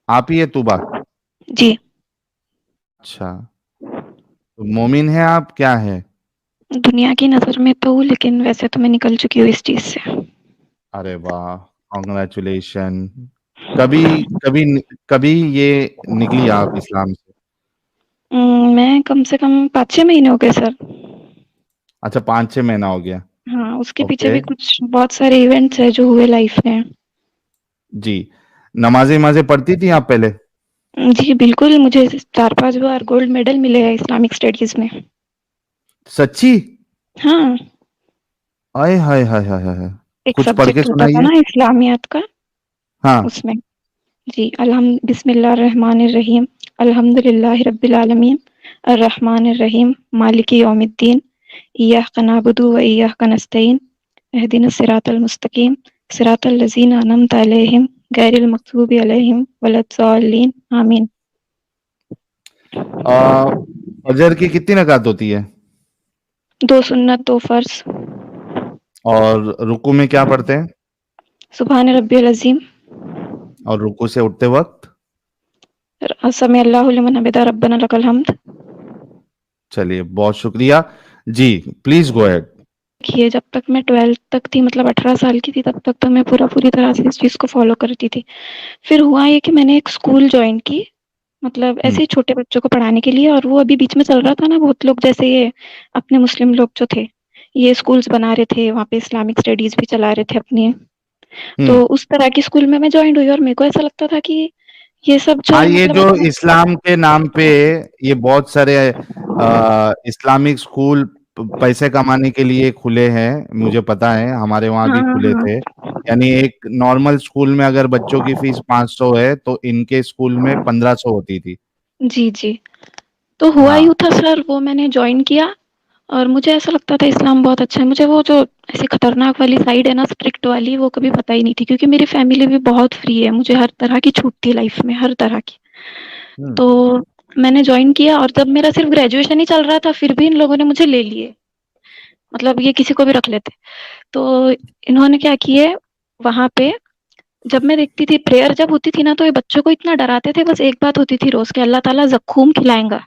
आप ही है तुबा? जी। अच्छा, तो मोमिन है आप, क्या है? दुनिया की नज़र में तो हूँ, लेकिन वैसे तो मैं निकल चुकी हूँ इस चीज़ से। अरे वाह, कॉन्ग्रेचुलेशन। कभी कभी कभी ये निकली आप इस्लाम से? मैं कम से कम 5-6 महीने हो गए सर। अच्छा, 5-6 महीना हो गया। हाँ, उसके पीछे ओके। भी कुछ बहुत सारे इवेंट्स हैं जो हुए लाइफ में। जी। नमाजें नमाजें पढ़ती थी आप पहले? जी, बिल्कुल, मुझे 4-5 बार गोल्ड मेडल मिले हैं इस्लामिक स्टडीज़ में। सच्ची? हाँ, आय हाय हाय हाय हाय हाय। एक कुछ पढ़ के सब्जेक्ट होता था सुनाइए। ना इस्लामियात का, हाँ। उसमें। जी, बिस्मिल्लाहिर्रहमानिर्रहीम, अल्हम्दुलिल्लाहि रब्बिल आलमीन, अर्रहमानिर्रहीम, मालिकि यौमिद्दीन, इय्याका नअबुदु व इय्याका नस्तईन, इहदिनस सिरातल मुस्तकीम, सिरातल लज़ीना अनअमता अलैहिम, गैरिल मग़ज़ूबि अलैहिम वलद्दाल्लीन, आमीन। आ, फजर की कितनी रकात होती है? 2 सुन्नत, 2 फ़र्ज़। और रुकू में क्या पढ़ते हैं? सुब्हान रब्बियल अज़ीम, और रुकू से उठते वक्त? समी अल्लाहु लिमन हमिदा, रब्बना लकल हम्द। चलिए, बहुत शुक्रिया। जी, प्लीज गो अहेड। देखिए, जब तक मैं 12th तक थी, मतलब 18 साल की थी, तब तक तो मैं पूरी तरह से इस चीज़ को फ़ॉलो करती थी। फिर हुआ ये कि मैंने एक स्कूल जॉइन की, मतलब हम्म। ऐसे ही छोटे बच्चों को पढ़ाने के लिए, और वो अभी बीच में चल रहा था ना, बहुत लोग जैसे ये अपने मुस्लिम लोग जो थे, ये स्कूल्स बना रहे थे, वहाँ पे इस्लामिक स्टडीज़ भी चला रहे थे अपनी। हम्म। तो उस तरह की स्कूल में मैं जॉइन हुई और मेरे को ऐसा लगता था कि ये सब जो हाँ, है ये मतलब जो अच्छा। इस्लाम के नाम पे ये बहुत सारे इस्लामिक स्कूल पैसे कमाने के लिए खुले हैं, मुझे पता है, हमारे वहाँ हाँ, भी खुले थे। हाँ। यानी एक नॉर्मल स्कूल में अगर बच्चों की फीस 500 है तो इनके स्कूल में 1500 होती थी। जी, जी। तो हुआ हाँ। यूँ था सर, वो मैंने जॉइन किया और मुझे ऐसा लगता था इस्लाम बहुत अच्छा है। मुझे वो जो ऐसी खतरनाक वाली साइड है ना, स्ट्रिक्ट वाली, वो कभी पता ही नहीं थी, क्योंकि मेरी फैमिली भी बहुत फ्री है, मुझे हर तरह की छूट थी लाइफ में, हर तरह की। हम्म। तो मैंने जॉइन किया और जब मेरा सिर्फ ग्रेजुएशन ही चल रहा था, फिर भी इन लोगों ने मुझे ले लिए। मतलब ये किसी को भी रख लेते। तो इन्होंने क्या किए, वहाँ पे जब मैं देखती थी प्रेयर जब होती थी ना, तो ये बच्चों को इतना डराते थे, बस एक बात होती थी रोज़ कि अल्लाह ताला ज़क्कूम खिलाएगा।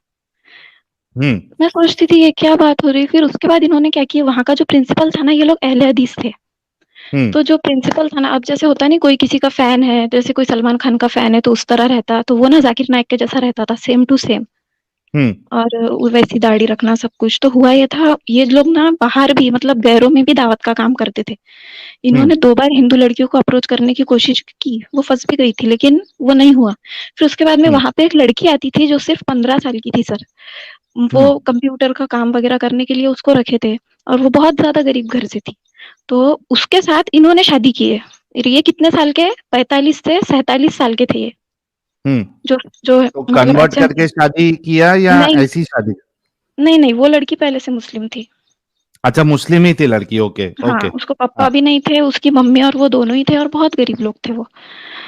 हम्म। मैं सोचती थी ये क्या बात हो रही। फिर उसके बाद इन्होंने क्या किया, वहाँ का जो प्रिंसिपल था ना, ये लोग अहले हदीस थे। हम्म। तो जो प्रिंसिपल था ना, अब जैसे होता नहीं, कोई किसी का फैन है, जैसे कोई सलमान खान का फैन है तो उस तरह रहता, तो वो ना जाकिर नाइक के जैसा रहता था, सेम टू सेम। हम्म। और वैसी दाढ़ी रखना सब कुछ। तो हुआ ये था, ये लोग ना बाहर भी, मतलब गैरों में भी दावत का काम करते थे। हम्म। इन्होंने 2 बार हिंदू लड़कियों को अप्रोच करने की कोशिश की, वो फँस भी गई थी, लेकिन वो नहीं हुआ। फिर उसके बाद में हम्म। वहाँ पे एक लड़की आती थी जो सिर्फ़ 15 साल की थी सर। हम्म। वो कंप्यूटर का काम वग़ैरह करने के लिए उसको रखे थे, और वो बहुत ज़्यादा गरीब घर से थी। तो उसके साथ इन्होंने शादी की है। और ये कितने साल के, 45 से 47 साल के थे ये। हम्म। जो जो तो मतलब कन्वर्ट एचएम थे। करके शादी किया या नहीं, ऐसी शादी? नहीं, नहीं, वो लड़की पहले से मुस्लिम थी। अच्छा, मुस्लिम ही थी लड़की। ओके, हाँ, ओके। उसको हाँ। पापा भी नहीं थे, उसकी मम्मी और वो दोनों ही थे, और बहुत गरीब लोग थे वो।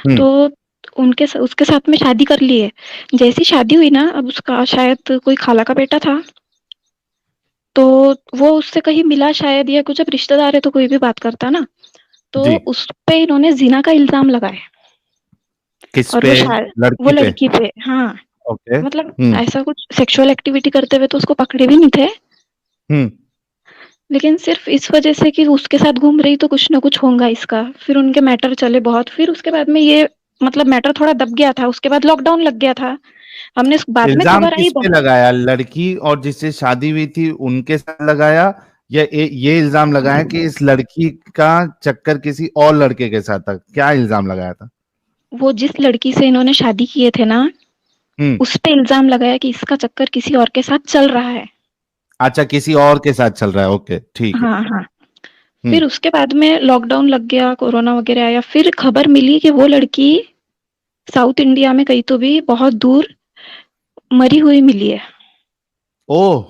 हम्म। तो उनके उसके साथ में शादी कर ली है। जैसी शादी हुई ना, अब उसका शायद कोई खाला का बेटा था, तो वो उससे कहीं मिला शायद, या कुछ, अब रिश्तेदार है तो कोई भी बात करता ना, तो जी। उस पे इन्होंने ज़िना का इल्ज़ाम लगाया। किस और पे? वो लड़की पे? लड़की पे, हाँ, ओके। मतलब हम्म। ऐसा कुछ सेक्सुअल एक्टिविटी करते हुए तो उसको पकड़े भी नहीं थे, हम्म। लेकिन सिर्फ़ इस वज़ह से कि उसके साथ घूम रही तो कुछ ना कुछ होगा इसका। फिर उनके मैटर चले बहुत, फिर उसके बाद में ये, मतलब मैटर थोड़ा दब गया था, उसके बाद लॉकडाउन लग गया था। हमने बाद में इल्जाम खबर आई किस पे लगाया? लड़की और जिससे शादी हुई थी उनके साथ लगाया, या ये इल्जाम लगाया कि इस लड़की का चक्कर किसी और लड़के के साथ था? क्या इल्जाम लगाया था? वो जिस लड़की से इन्होंने शादी किए थे ना, हम्म। उस पे इल्ज़ाम लगाया कि इसका चक्कर किसी और के साथ चल रहा है। अच्छा, किसी और के साथ चल रहा है। ओके, ठीक है। हाँ, हाँ। हम्म। फिर उसके बाद में लॉकडाउन लग गया, कोरोना वग़ैरह आया, फिर खबर मिली कि वो लड़की साउथ इंडिया में कहीं तो भी बहुत दूर मरी हुई मिली है। ओह,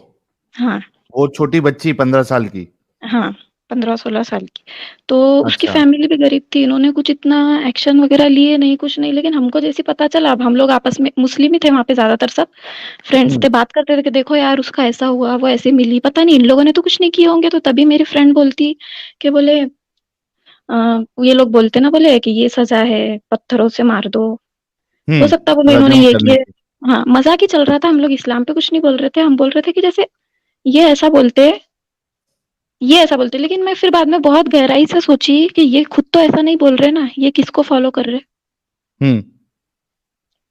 हाँ, वो छोटी बच्ची 15 साल की? हाँ, 15-16 साल की। तो उसकी अच्छा। फैमिली भी गरीब थी, इन्होंने कुछ इतना एक्शन वग़ैरह लिए नहीं, कुछ नहीं, लेकिन हमको जैसे पता चला, अब हम लोग आपस में, मुस्लिम ही थे वहाँ पे ज़्यादातर सब, फ्रेंड्स हम्म। थे, बात करते थे कि देखो यार उसका ऐसा हुआ, वो ऐसे मिली, पता नहीं इन लोगों ने तो कुछ नहीं किए होंगे। तो तभी मेरी फ्रेंड बोलती कि बोले ये लोग बोलते ना, बोले कि ये सज़ा है, पत्थरों से मार दो, हो सकता है वो इन्होंने रजम ये करने किए। की। हाँ, मज़ाक ही चल रहा था, हम लोग इस्लाम पे कुछ नहीं बोल रहे थे, हम बोल रहे थे कि जैसे ये ऐसा बोलते, ये ऐसा बोलते, लेकिन मैं फिर बाद में बहुत गहराई से सोची कि ये खुद तो ऐसा नहीं बोल रहे ना, ये किसको फॉलो कर रहे। हुँ,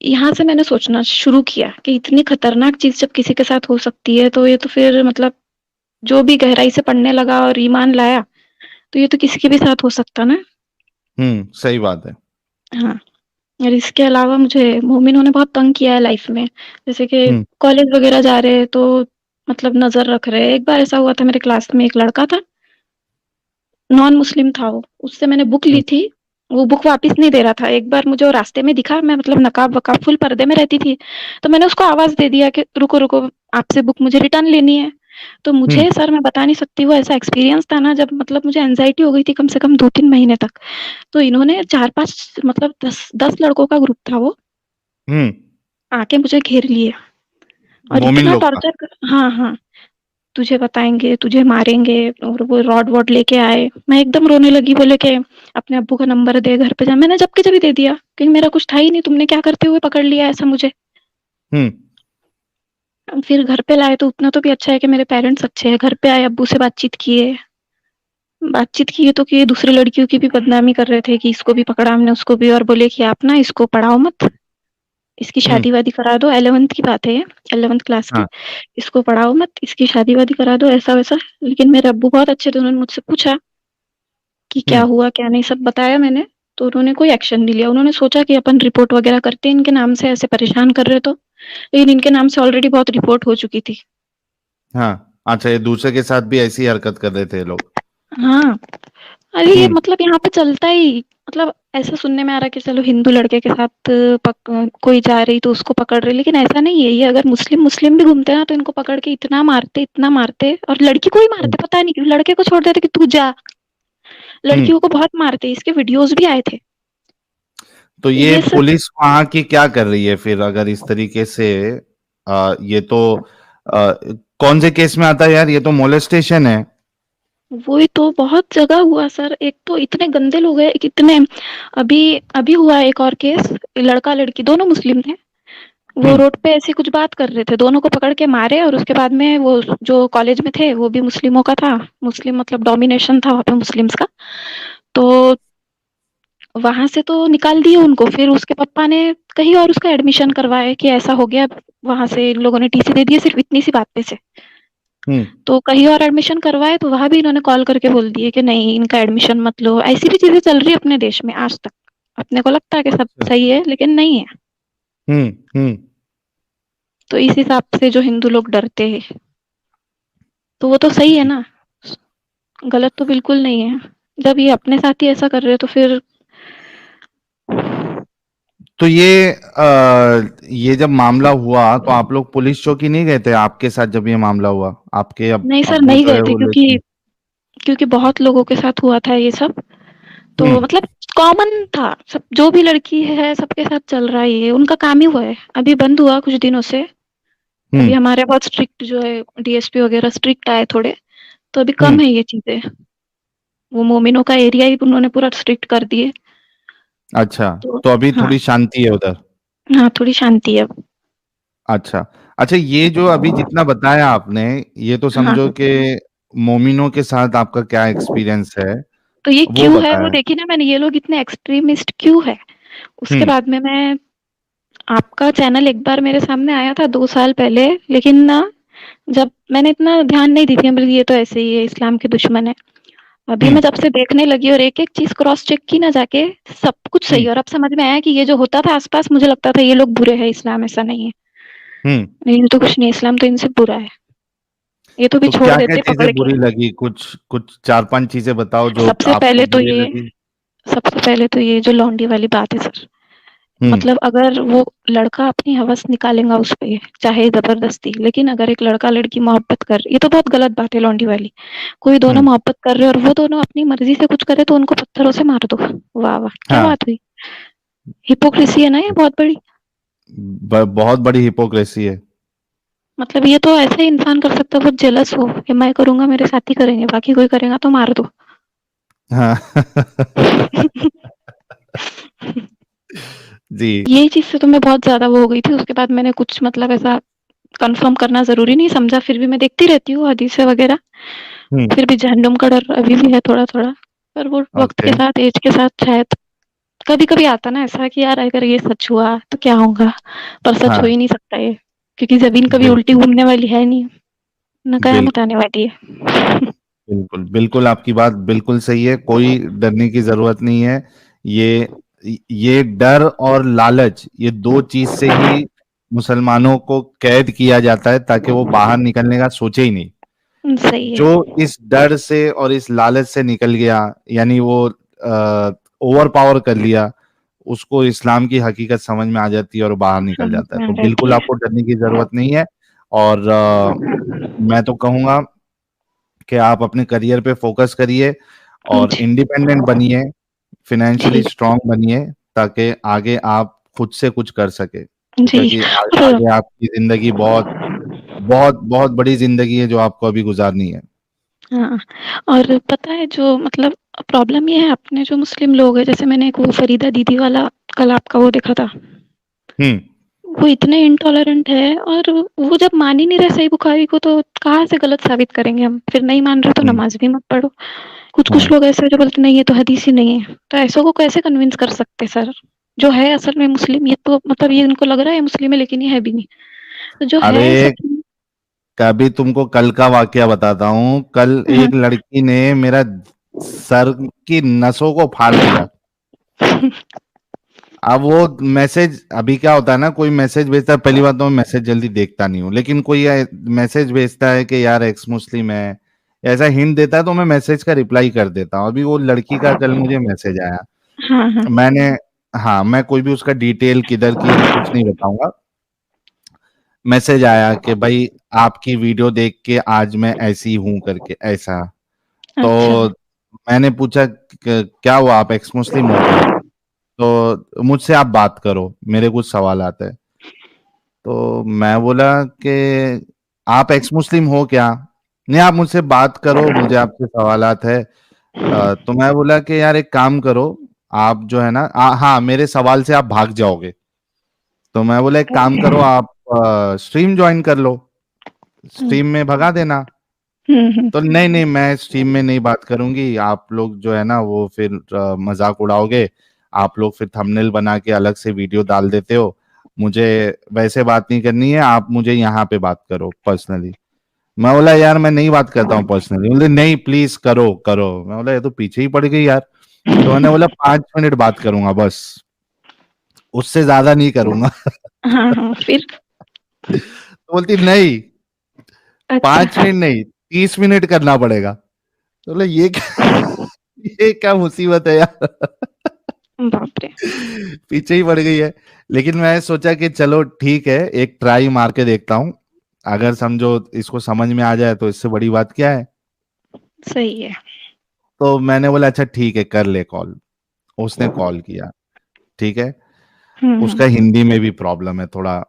यहाँ से मैंने सोचना शुरू किया कि इतनी खतरनाक चीज़ जब किसी के साथ हो सकती है, तो ये तो फिर मतलब जो भी गहराई से पढ़ने लगा और ईमान लाया, तो ये तो किसी के भी साथ हो सकता ना। सही बात है। हाँ, और इसके अलावा मुझे मोमिनों ने बहुत तंग किया है लाइफ में। जैसे कि हुँ, कॉलेज वगैरह जा रहे हैं तो मतलब नज़र रख रहे हैं। एक बार ऐसा हुआ था, मेरे क्लास में एक लड़का था, नॉन मुस्लिम था वो, उससे मैंने बुक ली हुँ, थी, वो बुक वापस नहीं दे रहा था। एक बार मुझे वो रास्ते में दिखा, मैं मतलब नकाब-वकाब फुल पर्दे में रहती थी, तो मैंने उसको आवाज़ दे दिया कि रुको, रुको, आपसे बुक मुझे रिटर्न लेनी है। तो हुँ, मुझे सर मैं बता नहीं सकती, वो ऐसा एक्सपीरियंस था ना, जब मतलब मुझे एंग्ज़ायटी हो गई थी कम से कम 2-3 महीने तक। तो इन्होंने 4-5 मतलब 10 लड़कों का ग्रुप था वो, हुँ, आके मुझे घेर लिए और मोमिन इतना लोग का। टॉर्चर कर, हाँ, हाँ, तुझे बताएँगे, तुझे मारेंगे, और वो रॉड-वॉड लेके आए। मैं एकदम रोने लगी, बोले कि अपने अब्बू का नंबर दे, घर पे जा। मैंने जब के जभी दे दिया, क्योंकि मेरा कुछ था ही नहीं, तुमने क्या करते हुए पकड़ लिया ऐसा मुझे। हुँ, फिर घर पे लाए तो उतना तो भी अच्छा है कि मेरे पेरेंट्स अच्छे हैं। घर पे आए, अब्बू से बातचीत किए तो कि दूसरी लड़कियों की भी बदनामी कर रहे थे कि इसको भी पकड़ा हमने, उसको भी, और बोले कि आप ना इसको पढ़ाओ मत, इसकी हुँ, शादी-वादी करा दो। 11th की बात है ये, 11th क्लास की। हाँ, इसको पढ़ाओ मत, इसकी शादी-वादी करा दो, ऐसा-वैसा। लेकिन मेरे अब्बू बहुत अच्छे थे, उन्होंने मुझसे पूछा कि हुँ, क्या हुआ, क्या नहीं, सब बताया मैंने। तो उन्होंने कोई एक्शन नहीं लिया। उन्होंने सोचा कि अपन रिपोर्ट वगैरह करते हैं, इनके नाम से ऐसे परेशान कर रहे तो। लेकिन इनके नाम से ऑलरेडी बहुत रिपोर्ट हो चुकी थी। हाँ। अच्छा, ये दूसरे के साथ भी ऐसी हरकत कर रहे थे ये लोग। हाँ, अरे ये हुँ, मतलब यहाँ पे चलता ही, मतलब ऐसा सुनने में आ रहा है कि चलो हिंदू लड़के के साथ कोई जा रही तो उसको पकड़ रहे, लेकिन ऐसा नहीं है। ये अगर मुस्लिम मुस्लिम भी घूमते ना तो इनको पकड़ के इतना मारते, और लड़की को ही हुँ, मारते, पता नहीं क्यों लड़के को छोड़ देते कि तू जा। हुँ। लड़कियों को बहुत मारते, इसके वीडियोस भी आए थे। तो तो ये ये सब पुलिस वहाँ की क्या कर रही है फिर अगर इस तरीके से ये तो कौन से केस में आता है यार? ये तो मोलेस्टेशन है। वही तो बहुत जगह हुआ सर। एक तो इतने गंदे लोग हैं, कितने। अभी अभी हुआ एक और केस, लड़का लड़की दोनों मुस्लिम थे। हुँ, वो रोड पे ऐसी कुछ बात कर रहे थे, दोनों को पकड़ के मारे, और उसके बाद में वो जो कॉलेज में थे वो भी मुस्लिमों का था। मुस्लिम मतलब डोमिनेशन था वहाँ पे मुस्लिम्स का। तो वहां से तो निकाल दिए उनको। फिर उसके पापा ने कहीं और उसका एडमिशन करवाया कि ऐसा हो गया, वहां से इन लोगों ने टीसी दे दिए सिर्फ इतनी सी बात पे से। हुँ। तो कहीं और एडमिशन करवाए तो वहां भी इन्होंने कॉल करके बोल दिए कि नहीं, इनका एडमिशन मत लो। ऐसी भी चीजें चल रही है अपने देश में आज तक। अपने को लगता है कि सब अच्छा। सही है, लेकिन नहीं है। हुँ, हुँ। तो इस हिसाब से जो हिंदू लोग डरते हैं, तो वो तो सही है ना, गलत तो बिल्कुल नहीं है। जब ये अपने साथ ही ऐसा कर रहे हो तो फिर तो ये जब मामला हुआ तो आप लोग पुलिस चौकी नहीं गए थे आपके साथ जब ये मामला हुआ? आपके नहीं सर, अब्बू नहीं जो गए है थे, वो क्योंकि लेके क्योंकि बहुत लोगों के साथ हुआ था ये सब। तो हुँ, मतलब कॉमन था, सब जो भी लड़की है सबके साथ चल रहा है, ये उनका काम ही हुआ है। अभी बंद हुआ कुछ दिनों से। हुँ, अभी हमारे बहुत स्ट्रिक्ट जो है, डीएसपी वगैरह स्ट्रिक्ट आए थोड़े, तो अभी हुँ। कम है ये चीजें। वो मोमिनों का एरिया ही उन्होंने पूरा स्ट्रिक्ट कर दिए। अच्छा, तो तो अभी हाँ, थोड़ी शांति है उधर। हाँ, थोड़ी शांति है अब। अच्छा। अच्छा, ये जो अभी जितना बताया आपने, ये तो हाँ, समझो कि मोमिनों के साथ आपका क्या एक्सपीरियंस है, तो ये वो क्यों है वो बताया। देखी ना मैंने, ये लोग इतने एक्सट्रीमिस्ट क्यों है। उसके हुँ, बाद में मैं, आपका चैनल एक बार मेरे सामने आया था 2 साल पहले, लेकिन ना जब मैंने इतना ध्यान नहीं दी थी, मतलब ये तो ऐसे ही है, इस्लाम के दुश्मन है। अभी हुँ, मैं जब से देखने लगी और एक-एक चीज़ क्रॉस चेक की ना जाके, सब कुछ सही हुँ, है। और अब समझ में आया कि ये जो होता था आस-पास, मुझे लगता था ये लोग बुरे हैं, इस्लाम ऐसा नहीं है। हुँ। नहीं तो कुछ नहीं, इस्लाम तो इनसे बुरा है। ये तो भी तो छोड़ क्या-क्या देते चीज़ें पकड़ के। बुरी लगी? कुछ कुछ 4-5 चीज़ें बताओ जो सबसे आपको पहले तो बुरी ये लगी? सबसे पहले तो ये जो लौंडी वाली बात है सर। हुँ, मतलब अगर वो लड़का अपनी हवस निकालेगा उस पे, चाहे ज़बरदस्ती, लेकिन अगर एक लड़का-लड़की मोहब्बत कर, ये तो बहुत गलत बात है लौंडी वाली। कोई हुँ। दोनों मोहब्बत कर रहे हैं और वो दोनों अपनी मर्ज़ी से कुछ करे तो उनको पत्थरों से मार दो। वाह, वाह! क्या हाँ, बात हुई? हिपोक्रेसी है ना ये बहुत बड़ी। बहुत बड़ी हिपोक्रेसी है। मतलब ये तो ऐसा ही इंसान कर सकता है, बहुत जेलस हो कि मैं करूँगा मेरे साथी करेंगे, बाकी कोई करेगा तो मार दो। हाँ। जी। यही चीज़ से तो मैं बहुत ज़्यादा वो हो गई थी, उसके बाद मैंने कुछ मतलब ऐसा कन्फर्म करना ज़रूरी नहीं समझा, फिर भी मैं देखती रहती हूँ हदीसें वगैरह, हुँ, फिर भी जहन्नुम का डर अभी भी है थोड़ा-थोड़ा, पर वो वक़्त ओके, के साथ, ऐज के साथ शायद कभी-कभी आता ना ऐसा कि यार अगर ये सच हुआ तो क्या होगा? पर सच हो हाँ, ही नहीं सकता ये, क्योंकि ज़मीन कभी उल्टी बिल्कुल, घूमने वाली है नहीं, ना कयामत बिल्कुल, आने वाली है। बिल्कुल, बिल्कुल आपकी बात बिल्कुल सही है, कोई डरने की ज़रूरत नहीं है। ये डर और लालच, ये 2 चीज़ से ही मुसलमानों को कैद किया जाता है ताकि वो बाहर निकलने का सोचे ही नहीं। सही है। जो इस डर से और इस लालच से निकल गया, यानी वो ओवर पावर कर लिया, उसको इस्लाम की हकीकत समझ में आ जाती है और बाहर निकल समझ जाता है। में आ तो जाती बिल्कुल है। आपको डरने की ज़रूरत नहीं है और मैं तो कहूँगा कि आप अपने करियर पे फ़ोकस करिए और जी, इंडिपेंडेंट बनिए, फाइनेंशियली जी, स्ट्रॉन्ग बनिए ताकि आगे आप खुद से कुछ कर सकें। जी क्योंकि और आगे आपकी ज़िंदगी बहुत, बहुत, बहुत बड़ी ज़िंदगी है जो आपको अभी गुज़ारनी है। हाँ, और पता है जो मतलब प्रॉब्लम ये है अपने जो मुस्लिम लोग हैं, जैसे मैंने एक वो फरीदा दीदी वाला कल आपका वो देखा था, हुँ, वो इतने इंटॉलरेंट है और वो जब मान ही नहीं रहे सही बुखारी को तो कहाँ से गलत साबित करेंगे हम? फिर नहीं मान रहे तो हुँ, नमाज़ भी मत पढ़ो। कुछ-कुछ हाँ। लोग ऐसे हैं जो बोलते नहीं ये तो हदीस ही नहीं है, तो ऐसों को कैसे कन्विंस कर सकते हैं सर? जो है असल में मुस्लिम ये तो मतलब ये इनको लग रहा है मुस्लिम है लेकिन ये है भी नहीं। तो जो है अरे, सच में कभी तुमको कल का वाकया बताता हूँ। कल हाँ। एक लड़की ने मेरा सर की नसों को फाड़ दिया। अब वो मैसेज, अभी क्या होता है ना, कोई मैसेज भेजता है, पहली बात तो मैं मैसेज जल्दी देखता नहीं हूँ, लेकिन कोई मैसेज भेजता है कि यार एक्स मुस्लिम है, ऐसा हिंट देता है तो मैं मैसेज का रिप्लाई कर देता हूँ। अभी वो लड़की का कल मुझे मैसेज आया, हाँ, हाँ। मैंने, हाँ, मैं कोई भी उसका डिटेल किधर की है मैं कुछ नहीं बताऊंगा। मैसेज आया कि भाई आपकी वीडियो देख के आज मैं ऐसी हूं करके ऐसा। तो अच्छा। मैंने पूछा क्या हुआ, आप एक्स मुस्लिम हो क्या? तो मुझसे आप बात करो, मेरे कुछ सवाल आते हैं। तो मैं बोला कि आप एक्स मुस्लिम हो क्या? नहीं, आप मुझसे बात करो, मुझे आपसे सवालात है। तो मैं बोला कि यार एक काम करो, आप जो है ना, हाँ, मेरे सवाल से आप भाग जाओगे। तो मैं बोला एक काम करो, आप स्ट्रीम ज्वाइन कर लो, हुँ, स्ट्रीम में भगा देना। हुँ, हुँ। तो नहीं नहीं, मैं स्ट्रीम में नहीं बात करूंगी, आप लोग जो है ना वो फिर मजाक उड़ाओगे, आप लोग फिर थंबनेल बना के अलग से वीडियो डाल देते हो, मुझे वैसे बात नहीं करनी है, आप मुझे यहाँ पे बात करो पर्सनली। मैं बोला यार मैं नहीं बात करता हूँ पर्सनली, बोले नहीं प्लीज करो करो। मैं बोला ये तो पीछे ही पड़ गई यार। तो मैंने बोला 5 मिनट बात करूंगा बस, उससे ज्यादा नहीं करूंगा। हाँ, हाँ, फिर? तो बोलती नहीं, अच्छा, 5 मिनट नहीं, 30 मिनट करना पड़ेगा। तो बोला ये क्या, ये क्या मुसीबत है यार। बाप रे! पीछे ही पड़ गई है। लेकिन मैं सोचा कि चलो ठीक है, एक ट्राई मार के देखता हूँ, अगर समझो इसको समझ में आ जाए तो इससे बड़ी बात क्या है। सही है। तो मैंने बोला अच्छा ठीक है कर ले कॉल। उसने कॉल किया, ठीक है। हुँ, हुँ। उसका हिंदी में भी प्रॉब्लम है थोड़ा,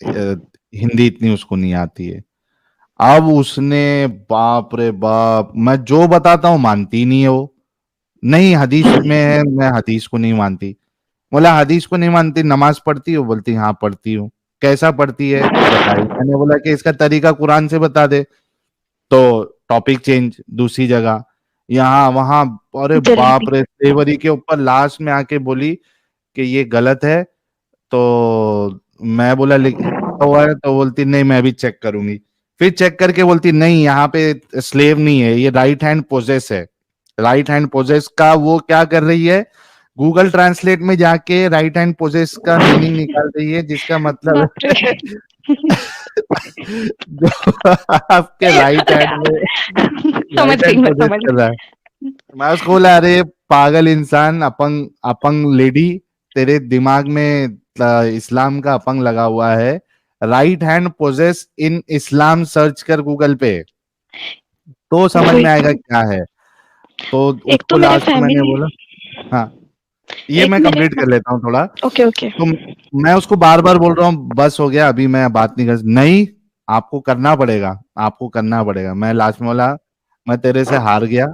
हिंदी इतनी उसको नहीं आती है। अब उसने, बाप रे बाप, मैं जो बताता हूँ मानती नहीं है वो। नहीं हदीस में है, मैं हदीस को नहीं मानती। बोला हदीस को नहीं मानती, नमाज पढ़ती हो? बोलती हाँ पढ़ती हूँ। कैसा पढ़ती है बताई, मैंने बोला कि इसका तरीका कुरान से बता दे। तो टॉपिक चेंज, दूसरी जगह, यहाँ वहां, अरे जलेबी। बाप रे, तेवरी के ऊपर लास्ट में आके बोली कि ये गलत है। तो मैं बोला लिखा हुआ है? तो बोलती नहीं मैं भी चेक करूंगी। फिर चेक करके बोलती नहीं यहाँ पे स्लेव नहीं है, ये राइट हैंड पोजेस है। राइट हैंड पोजेस का वो क्या कर रही है, गूगल ट्रांसलेट में जाके राइट हैंड पोजेस का मीनिंग निकाल रही है, जिसका मतलब बाप रे! है जो आपके राइट हैंड में समझ राइट गई हैंड मैं, पोजेस समझ कर गई। रहा है। मैं उसको बोला अरे पागल इंसान, अपंग अपंग लेडी, तेरे दिमाग में इस्लाम का अपंग लगा हुआ है। राइट हैंड पोजेस इन इस्लाम सर्च कर गूगल पे, तो समझ वही में आएगा तो। क्या है। तो एक तो उसको मेरे लास्ट में मैंने फैमिली बोला, हाँ, ये एक मैं मेरे कंप्लीट कर लेता हूँ थोड़ा। Okay, okay. तो मैं उसको बार बार बोल रहा हूँ बस हो गया, अभी मैं बात नहीं कर, नहीं आपको करना पड़ेगा, आपको करना पड़ेगा। मैं लास्ट में बोला मैं तेरे से हार गया,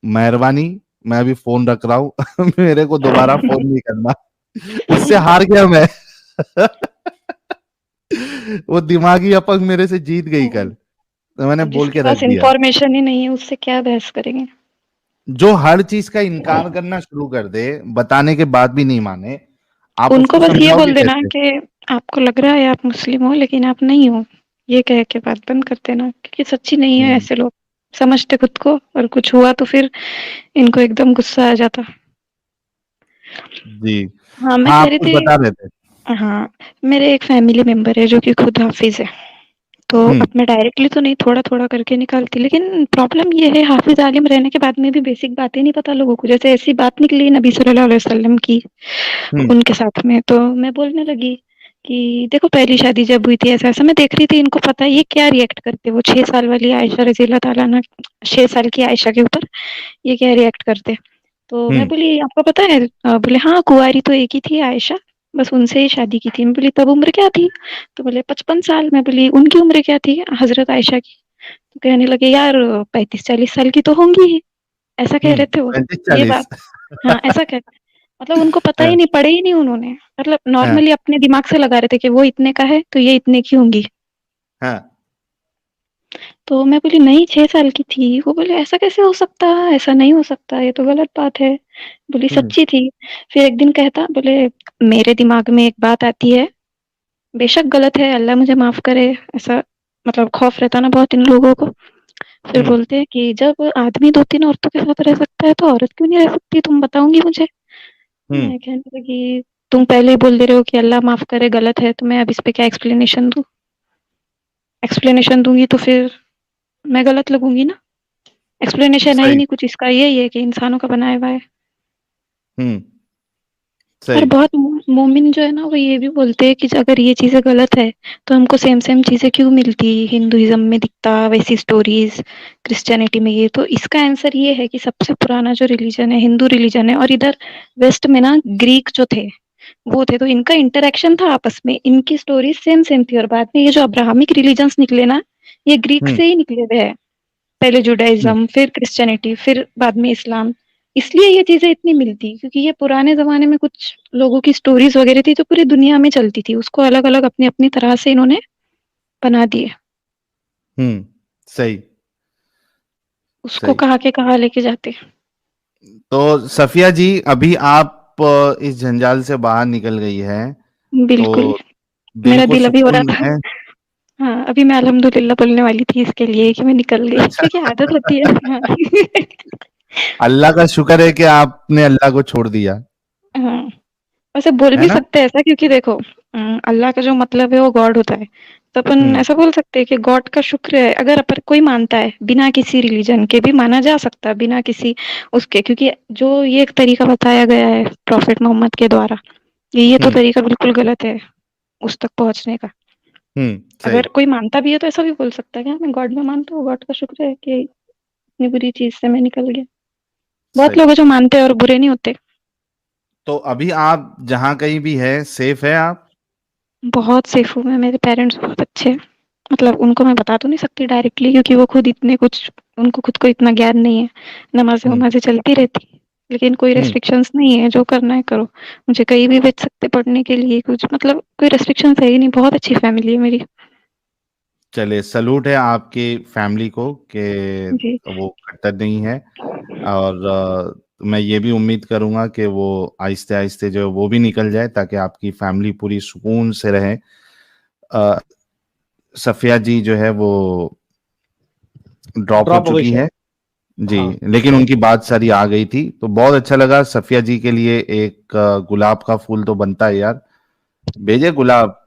मेहरबानी, मैं अभी फोन रख रहा हूँ। मेरे को दोबारा फोन नहीं करना। इससे हार गया मैं। वो दिमागी अपंग मेरे से जीत गई कल, तो मैंने अब बोल जिसके के रख पास दिया। इंफॉर्मेशन ही नहीं है उससे क्या बहस करेंगे। जो हर चीज का इनकार करना शुरू कर दे, बताने के बाद भी नहीं माने, आप उनको उसको बस ये समझाओगे बोल देना कैसे? कि आपको लग रहा है आप मुस्लिम हो लेकिन आप नहीं हो, ये कह के बात बंद कर देना, क्योंकि सच्ची नहीं है हम्म, ऐसे लोग, समझते खुद को, और कुछ हुआ तो फिर इनको एकदम गुस्सा आ जाता। जी। हाँ, मैं हाँ, कह आप रही कुछ थी। बता रहे थे। हाँ, मेरे एक फैमिली मेंबर है जो कि खुद हाफिज है। तो हम्म। अब मैं डायरेक्टली तो नहीं, थोड़ा-थोड़ा करके निकालती, लेकिन प्रॉब्लम ये है हाफ़िज़ आलिम रहने के बाद में भी बेसिक बातें नहीं पता लोगों को। जैसे ऐसी बात निकली नबी सल्लल्लाहु अलैहि वसल्लम की हम्म। उनके साथ में, तो मैं बोलने लगी कि देखो पहली शादी जब हुई थी ऐसा-ऐसा, मैं देख रही थी इनको पता है ये क्या रिएक्ट करते, वो 6 साल वाली आयशा रज़ी अल्लाह ताला अन्हा, 6 साल की आयशा के ऊपर ये क्या रिएक्ट करते। तो मैं हम्म। बोली आपको पता है? बोले हाँ, कुँवारी तो एक ही थी आयशा, बस उनसे ही शादी की थी। मैं बोली तब उम्र क्या थी? तो बोले 55 साल। मैं बोली उनकी उम्र क्या थी हज़रत आयशा की? तो कहने लगे यार 35-40 साल की तो होंगी ही, ऐसा कह रहे थे वो। पैंतीस ये चालीस बात, हाँ, ऐसा कह, मतलब उनको पता ही हाँ, नहीं, पढ़े ही नहीं उन्होंने। मतलब हाँ, नॉर्मली अपने दिमाग से लगा रहे थे कि वो इतने का है, तो ये इतने की होंगी। हाँ। तो मैं बोली नहीं 6 साल की थी। वो बोले ऐसा कैसे हो सकता है? ऐसा नहीं हो सकता, ये तो गलत बात है। बोली हम्म। सच्ची थी। फिर एक दिन कहता, बोले मेरे दिमाग में एक बात आती है, बेशक गलत है, अल्लाह मुझे माफ़ करे, ऐसा मतलब खौफ रहता ना बहुत इन लोगों को। फिर हम्म। बोलते हैं कि जब आदमी 2-3 औरतों के साथ रह सकता है, तो औरत क्यों नहीं रह सकती? तुम बताऊँगी मुझे? हम्म। मैं कहने लगी, तुम पहले ही बोल दे रहे हो कि अल्लाह माफ़ करे गलत है, तो मैं अब इस पे क्या एक्सप्लेनेशन दूँ? एक्सप्लेनेशन दूँगी तो फिर मैं गलत लगूँगी ना। एक्सप्लेनेशन है ही सही। नहीं कुछ इसका, यही है कि इंसानों का बनाया हुआ है। हम्म। और सही। बहुत मोमिन जो है ना वो ये भी बोलते हैं कि अगर ये चीज़ें गलत है तो हमको सेम सेम चीज़ें क्यों मिलती, हिंदुइज्म में दिखता वैसी स्टोरीज, क्रिश्चियनिटी में ये, तो इसका आंसर ये है कि सबसे पुराना जो रिलीजन है हिंदू रिलीजन है, और इधर वेस्ट में ना ग्रीक जो थे वो थे, तो इनका इंटरेक्शन था आपस में, इनकी स्टोरीज सेम सेम थी, और बाद में ये जो अब्राहमिक रिलीजन्स निकले ना ये ग्रीक हम्म। से ही निकले हुए हैं। पहले हम्म। जुडाइज्म, फिर क्रिश्चियनिटी, फिर बाद में इस्लाम। इसलिए ये चीज़ें इतनी मिलती, क्योंकि ये पुराने ज़माने में कुछ लोगों की स्टोरीज़ वग़ैरह थी जो पूरी दुनिया में चलती थी। उसको अलग-अलग अपनी-अपनी तरह से इन्होंने बना दिए। हम्म। सही। उसको सही। कहाँ के कहाँ लेके जाते। तो सफिया जी, अभी आप इस जंजाल से बाहर निकल गई है, बिल्कुल, तो दिल मेरा को दिल अभी हो सुकून रहा था। है। हाँ, अभी मैं अल्हम्दुलिल्लाह बोलने वाली थी इसके लिए कि मैं निकल गई, क्योंकि आदत होती है। हाँ। अल्लाह का शुक्र है कि आपने अल्लाह को छोड़ दिया, हाँ। वैसे बोल है भी ना? सकते हैं ऐसा, क्योंकि देखो अल्लाह का जो मतलब है वो गॉड होता है, तो अपन हम्म। ऐसा बोल सकते हैं कि गॉड का शुक्र है अगर अपन कोई मानता है, बिना किसी रिलीजन के भी माना जा सकता है, बिना किसी उसके, क्योंकि जो ये एक तरीका बताया गया है प्रॉफिट मोहम्मद के द्वारा, ये तो हम्म। तरीका बिल्कुल गलत है उस तक पहुंचने का। हम्म। सही। अगर कोई मानता भी है तो ऐसा भी बोल सकता है कि हाँ, मैं गॉड में मानता हूँ, गॉड का शुक्र है कि इतनी बुरी चीज से मैं निकल गया। बहुत सही। लोग हैं जो मानते हैं और बुरे नहीं होते। तो अभी आप जहां कहीं भी है, सेफ है आप? बहुत सेफ हूँ मैं, मेरे पेरेंट्स बहुत अच्छे हैं। मतलब उनको मैं बता तो नहीं सकती डायरेक्टली, क्योंकि वो खुद इतने कुछ, उनको खुद को इतना ज्ञान नहीं है। नमाज़ें हम्म। वमाज़ें चलती रहती है, लेकिन कोई हम्म। रेस्ट्रिक्शंस नहीं है, जो करना है करो। मुझे कहीं भी भेज सकते पढ़ने के लिए, कुछ मतलब कोई रेस्ट्रिक्शंस है ही नहीं, बहुत अच्छी फैमिली है मेरी। चलिए, सलूट है आपकी फैमिली को कि जी। वो कट्टर नहीं है। और मैं ये भी उम्मीद करूंगा कि वो आहिस्ते आहिस्ते जो है वो भी निकल जाए, ताकि आपकी फैमिली पूरी सुकून से रहे। अ, सफिया जी जो है वो ड्रॉप हो ड्रॉप हो गई चुकी है। शायद। जी। हाँ। लेकिन उनकी बात सारी आ गई थी, तो बहुत अच्छा लगा। सफिया जी के लिए एक गुलाब का फूल तो बनता है यार, भेजे गुलाब।